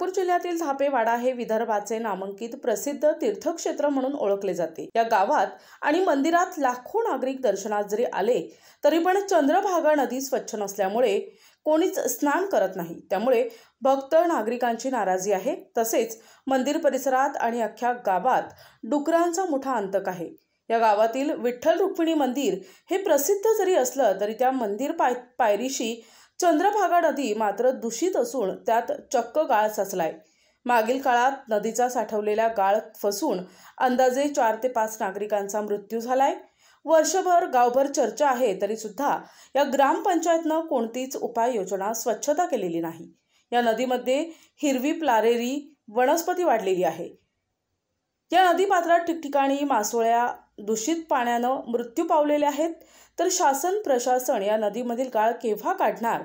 लातूर जिल्ह्यातील धापेवाडा हे विदर्भाचे नामांकित प्रसिद्ध तीर्थक्षेत्र म्हणून ओळखले जाते। या गावात आणि मंदिरात लाखो नागरिक दर्शनात जरी आले तरी पण चंद्रभागा नदी स्वच्छ नसल्यामुळे कोणीच स्नान करत नाही। त्यामुळे भक्त नागरिकांची नाराजी आहे। तसेच मंदिर परिसरात आणि अख्ख्या गावात डुकरांचा मोठा अंतक आहे। या गावातील विठ्ठल रुक्मिणी मंदिर हे प्रसिद्ध जरी असलं तरी त्या मंदिर पायरीशी चंद्रभागा नदी मात्र दूषित असून त्यात चक्क गाळ साचलाय। मागील काळात नदीचा साठवलेला गाळ फसून अंदाजे 4 ते 5 नागरिकांचा मृत्यू झालाय। वर्षभर गावभर चर्चा आहे तरी सुद्धा या ग्रामपंचायतनं कोणतीच उपाययोजना स्वच्छता केलेली नाही। या नदीमध्ये हिरवी प्लारेरी वनस्पती वाढलेली आहे। या नदीपात्रात ठिकठिकाणी मासोळ्या दूषित पाण्यानं मृत्यू पावलेले आहेत। तर शासन प्रशासन या नदीमधील गाळ केव्हा काढणार,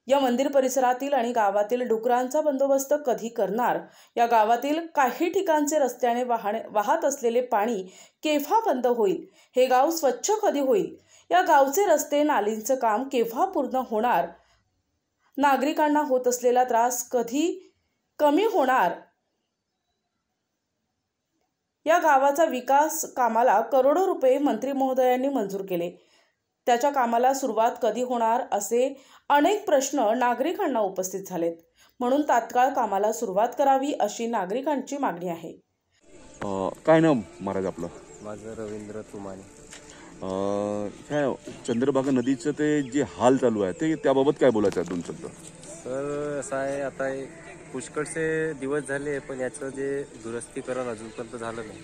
या मंदिर परिसरातील आणि गावातील डुकरांचा बंदोबस्त कधी करणार, या गावातील काही ठिकाणचे रस्त्याने वाहत असलेले पाणी केव्हा बंद होईल, हे गाव स्वच्छ कधी होईल, या गावचे रस्ते नालींचं काम केव्हा पूर्ण होणार, नागरिकांना होत असलेला त्रास कधी कमी होणार, या गावाचा विकास कामाला करोडो रुपये मंत्री महोदयांनी मंजूर केले, त्याच्या कामाला सुरुवात कधी होणार असे अनेक प्रश्न नागरिकांना उपस्थित झालेत। म्हणून तात्काळ कामाला सुरुवात करावी अशी नागरिकांची मागणी आहे। काय नाव महाराज आपलं? माझं रवींद्र तुमाने। ह्या चंद्रभागा नदीचं ते जे हाल चालू आहे ते त्याबाबत काय बोलायचं आहे 2 शब्द? सर असं आहे, आता पुष्कळचे दिवस झाले पण याचं जे दुरुस्तीकरण अजूनपर्यंत झालं नाही।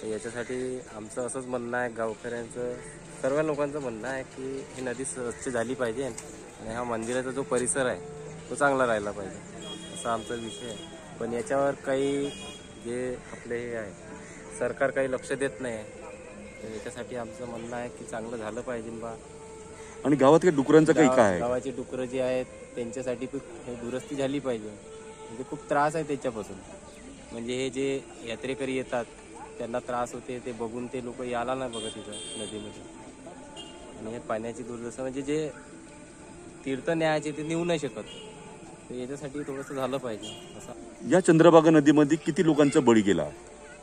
तर याच्यासाठी आमचं असंच म्हणणं आहे, गावकऱ्यांचं सर्व लोकांचं म्हणणं आहे की ही नदी स्वच्छ झाली पाहिजे आणि हा मंदिराचा जो परिसर आहे तो चांगला राहिला पाहिजे, असा आमचा विषय आहे। पण याच्यावर काही जे आपले हे आहे सरकार काही लक्ष देत नाही आहे। तर याच्यासाठी आमचं म्हणणं आहे की चांगलं झालं पाहिजे बा। आणि गावातल्या डुकरांचं काही काय आहे? गावाची डुकरं जी आहेत त्यांच्यासाठी हे दुरुस्ती झाली पाहिजे। म्हणजे खूप त्रास आहे त्याच्यापासून, म्हणजे हे जे यात्रेकरी येतात त्यांना त्रास होते, ते बघून ते लोक यायला नाही बघत इथं नदीमध्ये। आणि हे पाण्याची दुर्दशा म्हणजे जे तीर्थ न्यायाचे ते नेऊ नाही शकत, तर याच्यासाठी थोडंसं झालं पाहिजे असं। या चंद्रभागा नदीमध्ये किती लोकांचा बळी गेला?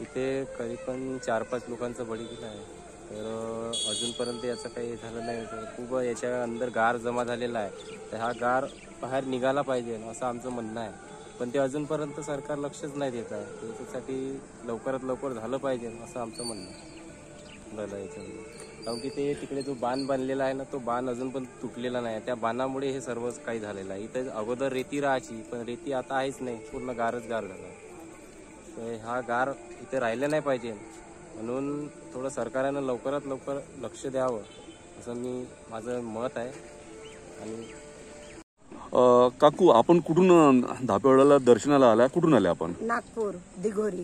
इथे करीबन 4-5 लोकांचा बळी गेला आहे। तर अजूनपर्यंत याचं काही झालं नाही। खूप याच्या अंदर गार जमा झालेला आहे, तर हा गार बाहेर निघाला पाहिजे असं आमचं म्हणणं आहे। पण ते अजूनपर्यंत सरकार लक्षच नाही देत आहे। त्याच्यासाठी लवकरात लवकर झालं पाहिजे असं आमचं म्हणणं झालं याच्यामध्ये। कारण की ते तिकडे जो बांध बांधलेला आहे ना, तो बांध अजून पण तुटलेला नाही। त्या बांधामुळे हे सर्वच काही झालेलं आहे। इथं अगोदर रेती राहायची पण रेती आता आहेच नाही, पूर्ण गारच गार झाला। तर हा गार इथे राहिला नाही पाहिजे, म्हणून थोडं सरकारनं लवकरात लवकर लक्ष द्यावं असं माझं मत आहे। आणि काकू, आपण कुठून धापेवाड्याला दर्शनाला आला? कुठून आले आपण? नागपूर, दिघोरी।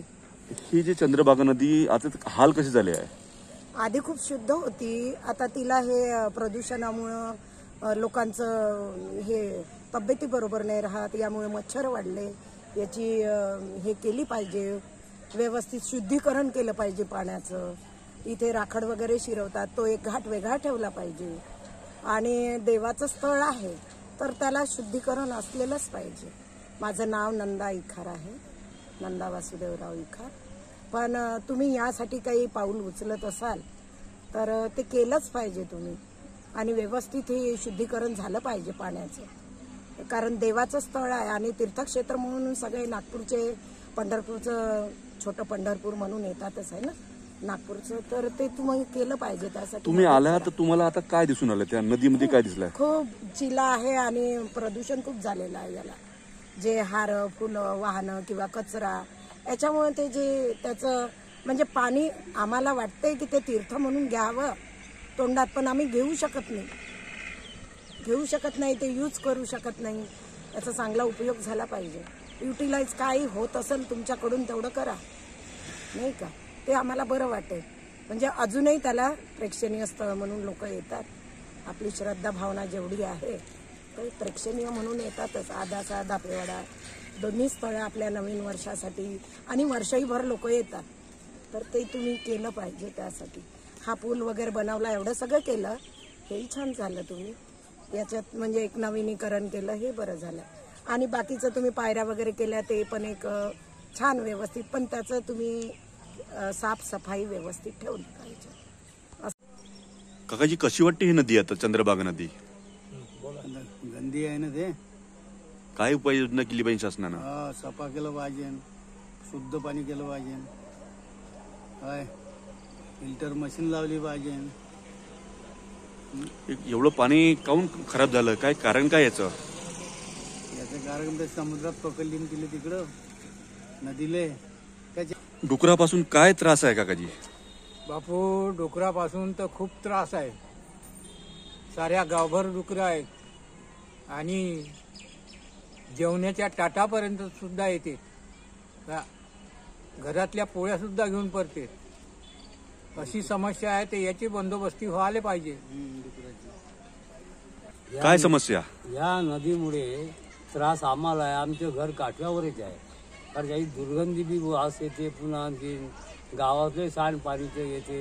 ही जी चंद्रभागा नदी आता हाल कसे झाले आहे? आधी खूप शुद्ध होती, आता तिला हे प्रदूषणामुळे लोकांचं हे तब्येती बरोबर नाही राहत, यामुळे मच्छर वाढले। याची हे केली पाहिजे, व्यवस्थित शुद्धीकरण केलं पाहिजे पाण्याचं। इथे राखड वगैरे शिरवतात, तो एक घाट वेगळा ठेवला पाहिजे। आणि देवाचं स्थळ आहे तर त्याला शुद्धीकरण असलेलंच पाहिजे। माझं नाव नंदा इखार आहे, नंदा वासुदेवराव इखार। पण तुम्ही यासाठी काही पाऊल उचलत असाल तर ते केलंच पाहिजे तुम्ही, आणि व्यवस्थित हे शुद्धीकरण झालं पाहिजे पाण्याचं। कारण देवाचं स्थळ आहे आणि तीर्थक्षेत्र म्हणून सगळे नागपूरचे, पंढरपूरचं छोटं पंढरपूर म्हणून येतातच आहे ना नागपूरचं, तर ते तुम्ही केलं पाहिजे। त्यासाठी तुम्ही आला तर तुम्हाला आता काय दिसून आलं? त्या नदीमध्ये काय दिसलं? खूप चिला आहे आणि प्रदूषण खूप झालेलं आहे। याला जे हार, फुलं, वाहनं किंवा कचरा, याच्यामुळे ते जे त्याचं म्हणजे पाणी आम्हाला वाटतंय की ते तीर्थ म्हणून घ्यावं तोंडात, पण आम्ही घेऊ शकत नाही, ते यूज करू शकत नाही। याचा चांगला उपयोग झाला पाहिजे। युटिलाइज काही होत असेल तुमच्याकडून तेवढं करा, नाही का? ते आम्हाला बरं वाटेल। म्हणजे अजूनही त्याला प्रेक्षणीय स्थळ म्हणून लोक येतात। आपली श्रद्धा भावना जेवढी आहे तर प्रेक्षणीय म्हणून येतातच। आदासा, धापेवाडा दोन्ही स्थळं आपल्या नवीन वर्षासाठी आणि वर्षहीभर लोक येतात, तर ते तुम्ही केलं पाहिजे। त्यासाठी हा पूल वगैरे बनवला, एवढं सगळं केलं, हेही छान झालं। तुम्ही याच्यात म्हणजे एक नवीनीकरण केलं, हे बरं झालं। आणि बाकीचं तुम्ही पायऱ्या वगैरे केल्या ते पण एक छान व्यवस्थित, पण त्याचं तुम्ही साफसफाई व्यवस्थित ठेवली पाहिजे. काकाजी कशी वाटते ही नदी आता, चंद्रभागा नदी? गंदी आहे ना ते. काय उपाययोजना केली पाहिजे शासनानं? सफा केलं पाहिजे, शुद्ध पाणी केलं पाहिजे, काय फिल्टर मशीन लावली पाहिजे. एवढं पाणी काऊन खराब झालं, काय कारण काय याचं? याचं कारण ते समुद्रात पकडली दिले तिकडं नदीले. त्याच्या डुकरापासून काय त्रास आहे काकाजी? बापू, डुकरापासून तर खूप त्रास आहे. साऱ्या गावभर डुकरं आहेत आणि जेवणाच्या ताटापर्यंत सुद्धा येते. घरातल्या पोळ्या सुद्धा घेऊन पडते. अशी समस्या आहे, ते याची बंदोबस्ती व्हायला पाहिजे. काय समस्या? या नदीमुळे त्रास आम्हाला आहे. आमचं घर काठव्यावरच आहे, कारण काही दुर्गंधी बी वास येते. पुन्हा आणखी गावातले सांडपाणीचे येते.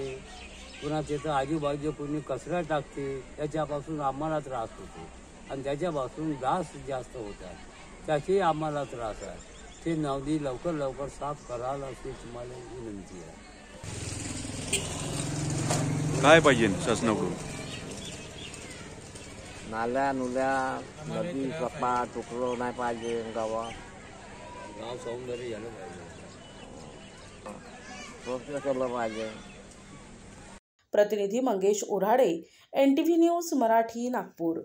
पुन्हा तिथं आजूबाजू कोणी कचरा टाकते, त्याच्यापासून आम्हाला त्रास होतो आणि त्याच्यापासून डास जास्त होतात, त्याची आम्हाला त्रास आहे. ते नदी लवकर साफ करायला अशी तुम्हाला विनंती आहे. काय पाहिजे शासनाकडून? नाल्या नुल्या नदी सफा, टुकरो नाही पाहिजे गावात. गाव सौंदर्य झालं पाहिजे, स्वच्छ केलं पाहिजे. प्रतिनिधी मंगेश उराडे, NTV न्यूज मराठी, नागपूर.